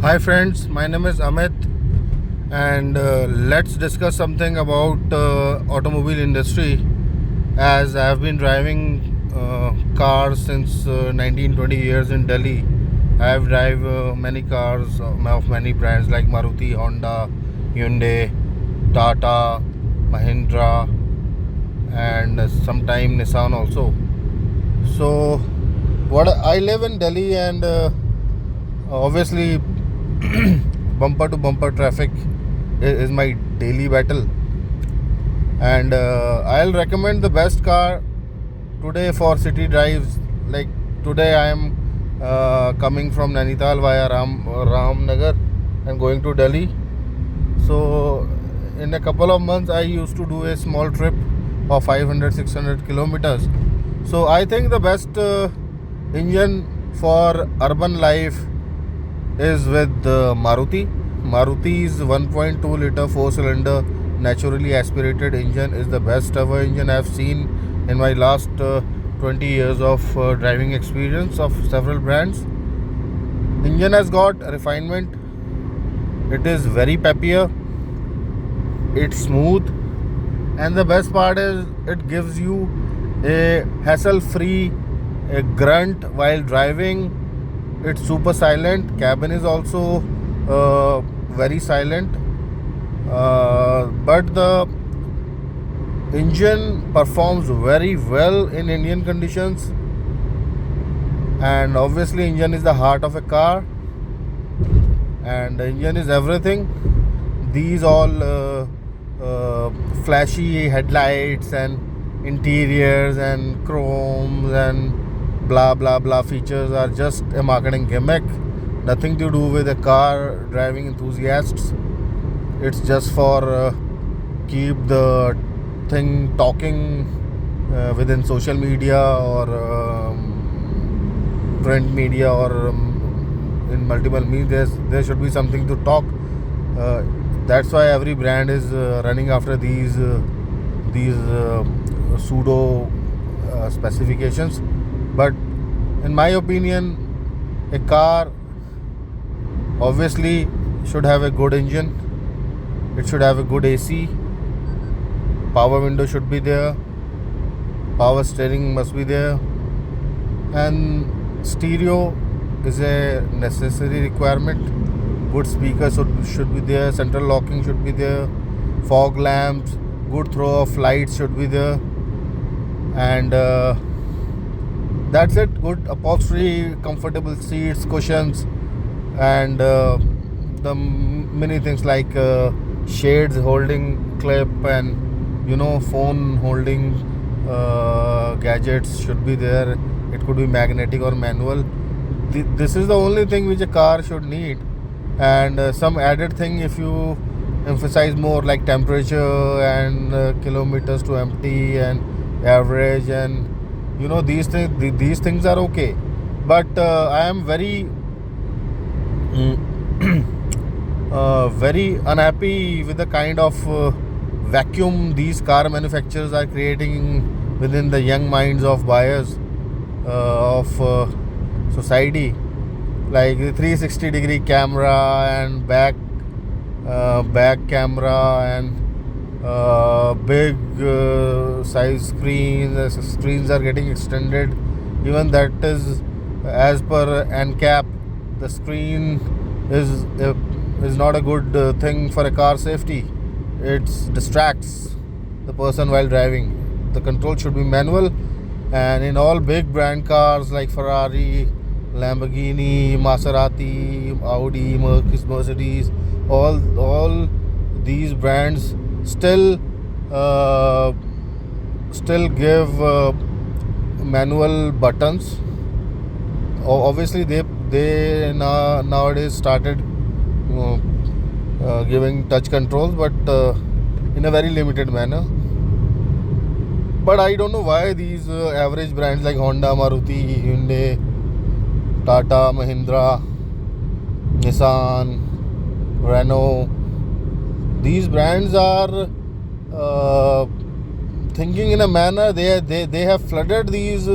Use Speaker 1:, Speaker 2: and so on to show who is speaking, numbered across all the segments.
Speaker 1: Hi friends, my name is Amit and let's discuss something about automobile industry as I have been driving cars since 19 20 years in Delhi. I have drive many cars of many brands like Maruti, Honda, Hyundai, Tata, Mahindra and sometime Nissan also. So what I live in Delhi and obviously bumper to bumper traffic is my daily battle, and I'll recommend the best car today for city drives. Like today I am coming from Nainital via Ramnagar and going to Delhi. So in a couple of months I used to do a small trip of 500-600 kilometers. So I think the best engine for urban life is with Maruti. Maruti's 1.2 liter 4 cylinder naturally aspirated engine is the best ever engine I've seen in my last 20 years of driving experience of several brands. Engine has got refinement, it is very peppier, it's smooth, and the best part is it gives you a hassle free grunt while driving. It's super silent. Cabin is also very silent, but the engine performs very well in Indian conditions, and obviously engine is the heart of a car, and the engine is everything. These all flashy headlights and interiors and chromes and blah blah blah features are just a marketing gimmick, nothing to do with a car driving enthusiasts. It's just for keep the thing talking within social media or print media or in multiple media. There should be something to talk. That's why every brand is running after these pseudo specifications. But in my opinion, a car obviously should have a good engine, it should have a good AC, power window should be there, power steering must be there, and stereo is a necessary requirement. Good speakers should be there, central locking should be there, fog lamps, good throw of lights should be there, and that's it. Good upholstery, comfortable seats, cushions, and the many things like shades holding clip and phone holding gadgets should be there. It could be magnetic or manual. This is the only thing which a car should need, and some added thing if you emphasize more, like temperature and kilometers to empty and average, and these things are okay. But I am very very unhappy with the kind of vacuum these car manufacturers are creating within the young minds of buyers of society, like the 360-degree camera and back camera and big size screens are getting extended. Even that is as per NCAP. The screen is not a good thing for a car safety. It distracts the person while driving. The control should be manual, and in all big brand cars like Ferrari, Lamborghini, Maserati, Audi, Mercedes, all these brands still give manual buttons. Obviously they nowadays started giving touch controls, but in a very limited manner. But I don't know why these average brands like Honda, Maruti, Hyundai, Tata, Mahindra, Nissan, Renault, these brands are thinking in a manner they have flooded these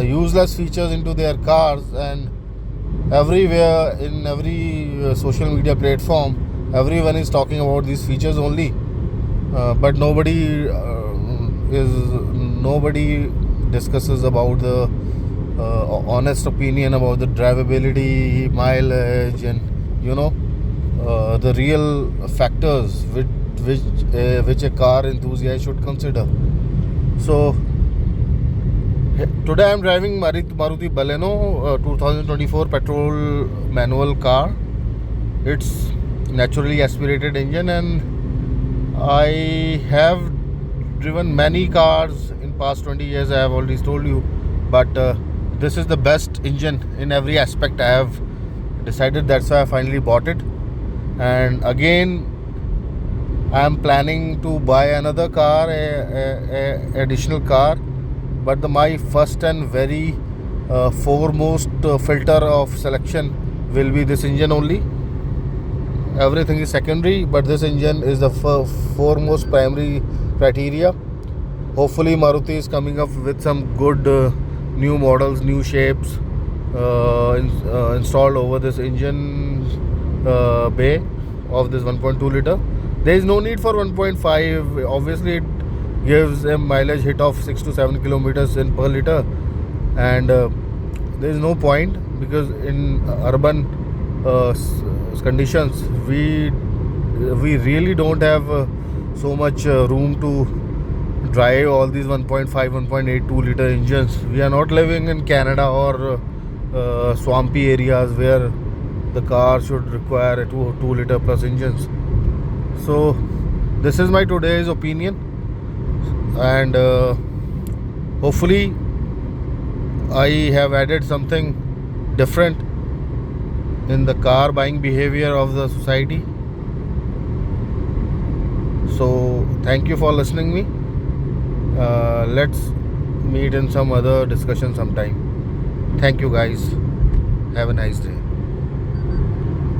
Speaker 1: useless features into their cars, and everywhere in every social media platform, everyone is talking about these features only, but nobody discusses about the honest opinion about the drivability, mileage, and you know the real factors which a car enthusiast should consider. So today I'm driving Maruti Baleno 2024 petrol manual car. It's naturally aspirated engine, and I have driven many cars in past 20 years. I have already told you, but this is the best engine in every aspect. I have decided, that's why I finally bought it. And again, I am planning to buy another car, a additional car, but my first and very foremost filter of selection will be this engine only. Everything is secondary, but this engine is the foremost primary criteria. Hopefully Maruti is coming up with some good new models, new shapes installed over this engine bay of this 1.2 liter. There is no need for 1.5. Obviously it gives a mileage hit of 6 to 7 kilometers in per liter, and there is no point, because in urban conditions we really don't have so much room to drive all these 1.5, 1.8, 2 liter engines. We are not living in Canada or swampy areas where the car should require a 2 liter plus engines. So this is my today's opinion, and hopefully I have added something different in the car buying behavior of the society. So thank you for listening me. Let's meet in some other discussion sometime. Thank you guys. Have a nice day.